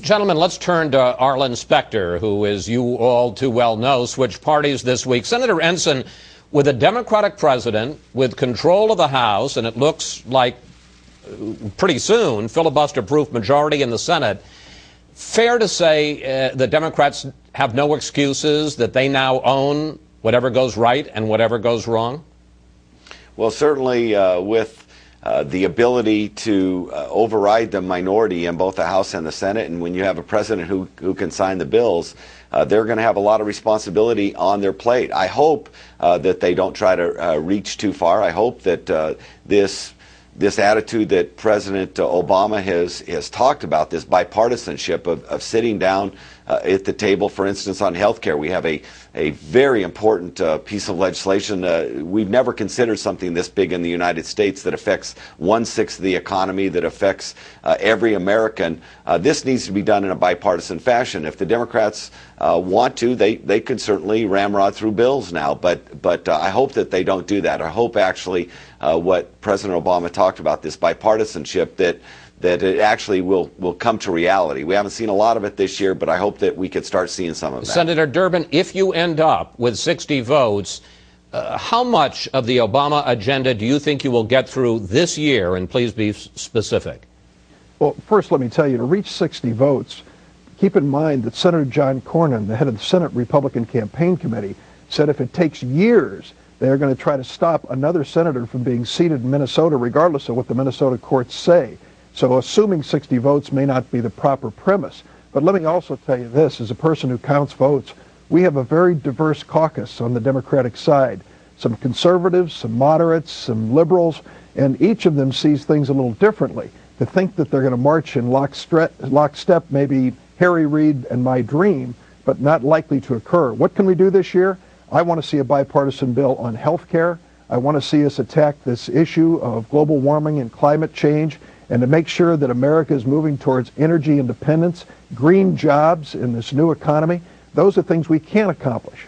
Gentlemen, let's turn to Arlen Specter, who, as you all too well know, switched parties this week. Senator Ensign, with a Democratic president, with control of the House, and it looks like pretty soon filibuster-proof majority in the Senate, fair to say the Democrats have no excuses, that they now own whatever goes right and whatever goes wrong? Well, certainly with the ability to override the minority in both the House and the Senate, and when you have a president who can sign the bills, they're going to have a lot of responsibility on their plate. I hope that they don't try to reach too far. I hope that this attitude that President Obama has talked about, this bipartisanship of sitting down at the table, for instance, on health care. We have a very important piece of legislation. We've never considered something this big in the United States that affects 1/6 of the economy, that affects every American. This needs to be done in a bipartisan fashion. If the Democrats want to, they could certainly ramrod through bills now, but I hope that they don't do that. I hope actually what President Obama talked about, this bipartisanship, that it actually will come to reality. We haven't seen a lot of it this year, but I hope that we could start seeing some of that. Senator Durbin, if you end up with 60 votes, how much of the Obama agenda do you think you will get through this year? And please be specific. Well, first let me tell you, to reach 60 votes, keep in mind that Senator John Cornyn, the head of the Senate Republican Campaign Committee, said if it takes years, they're going to try to stop another senator from being seated in Minnesota, regardless of what the Minnesota courts say. So assuming 60 votes may not be the proper premise. But let me also tell you this, as a person who counts votes, we have a very diverse caucus on the Democratic side. Some conservatives, some moderates, some liberals, and each of them sees things a little differently. To think that they're going to march in lockstep may be Harry Reid and my dream, but not likely to occur. What can we do this year? I want to see a bipartisan bill on health care. I want to see us attack this issue of global warming and climate change, and to make sure that America is moving towards energy independence, green jobs in this new economy. Those are things we can accomplish.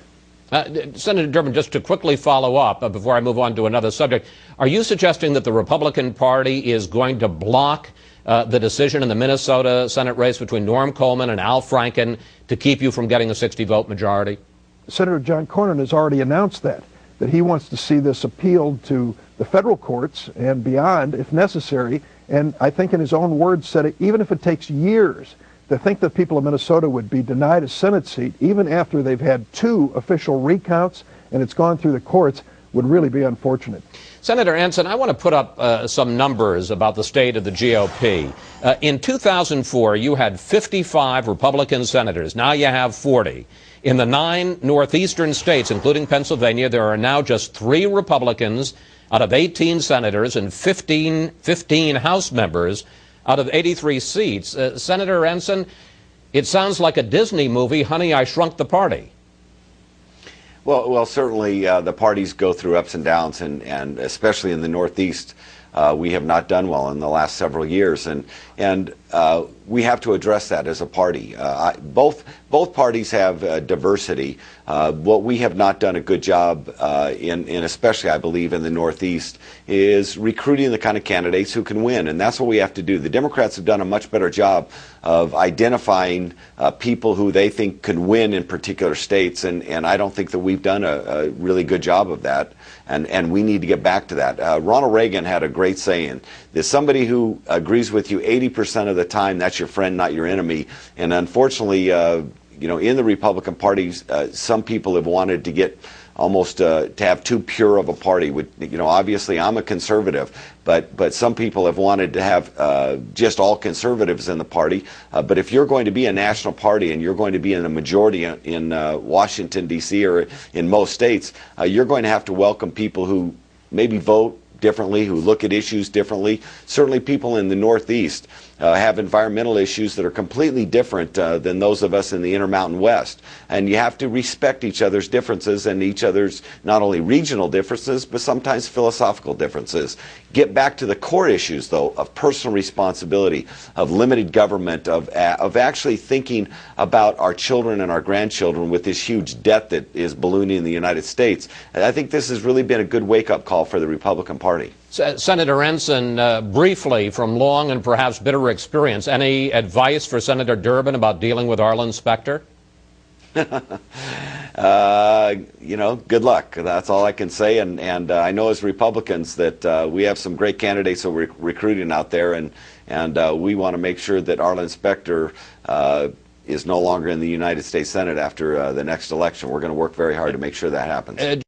Senator Durbin, just to quickly follow up before I move on to another subject, are you suggesting that the Republican Party is going to block the decision in the Minnesota Senate race between Norm Coleman and Al Franken to keep you from getting a 60-vote majority? Senator John Cornyn has already announced that he wants to see this appealed to the federal courts and beyond if necessary. And I think in his own words said, even if it takes years, to think that people of Minnesota would be denied a Senate seat, even after they've had 2 official recounts and it's gone through the courts, would really be unfortunate. Senator Ensign, I want to put up some numbers about the state of the GOP. In 2004, you had 55 Republican senators. Now you have 40. In the 9 northeastern states, including Pennsylvania, there are now just 3 Republicans out of 18 senators and 15 House members out of 83 seats. Senator Ensign, it sounds like a Disney movie, Honey, I Shrunk the Party. Well, certainly the parties go through ups and downs, and especially in the Northeast, we have not done well in the last several years, and we have to address that as a party. Both parties have diversity. What we have not done a good job in especially, I believe, in the Northeast, is recruiting the kind of candidates who can win, and that's what we have to do. The Democrats have done a much better job of identifying people who they think can win in particular states, and I don't think that we've done a really good job of that, and we need to get back to that. Ronald Reagan had a great saying: there's somebody who agrees with you 80% of the time, that's your friend, not your enemy. And unfortunately, in the Republican Party, some people have wanted to get almost to have too pure of a party. Obviously I'm a conservative, but some people have wanted to have just all conservatives in the party. But if you're going to be a national party and you're going to be in a majority in Washington, D.C. or in most states, you're going to have to welcome people who maybe vote differently, who look at issues differently. Certainly people in the Northeast have environmental issues that are completely different than those of us in the Intermountain West. And you have to respect each other's differences and each other's not only regional differences, but sometimes philosophical differences. Get back to the core issues, though, of personal responsibility, of limited government, of actually thinking about our children and our grandchildren with this huge debt that is ballooning in the United States. And I think this has really been a good wake-up call for the Republican Party. Senator Ensign, briefly, from long and perhaps bitter experience, any advice for Senator Durbin about dealing with Arlen Specter? You know, good luck. That's all I can say. And I know as Republicans that we have some great candidates that we're recruiting out there, and we want to make sure that Arlen Specter is no longer in the United States Senate after the next election. We're going to work very hard to make sure that happens.